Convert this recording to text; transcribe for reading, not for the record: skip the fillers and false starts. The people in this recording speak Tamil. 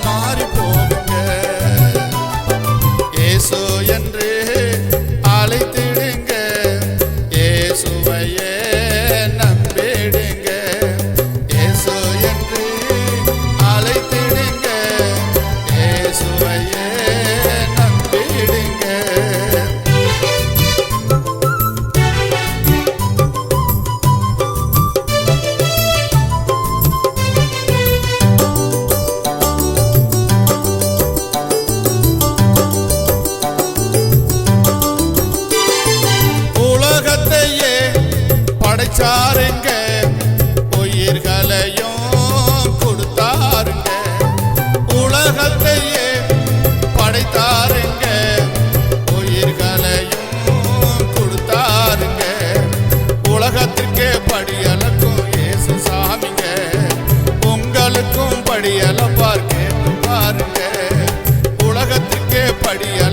மாறி போகுங்க. இயேசு என்று அழைத்திடுங்க, இயேசுவையே நம்பிடுங்க. இயேசு என்று அழைத்திடுங்க, இயேசுவையே நம்பிடுங்க. உலகத்தையே படைச்சாருங்க, உயிர்களையும் கொடுத்தாருங்க. உலகத்தையே படைத்தாருங்க, உயிர்களையும் கொடுத்தாருங்க. உலகத்திற்கே படியளக்கும் இயேசு சாமிங்க, உங்களுக்கும் படியளப்பார் கேட்டு பாருங்க. உலகத்திற்கே படிய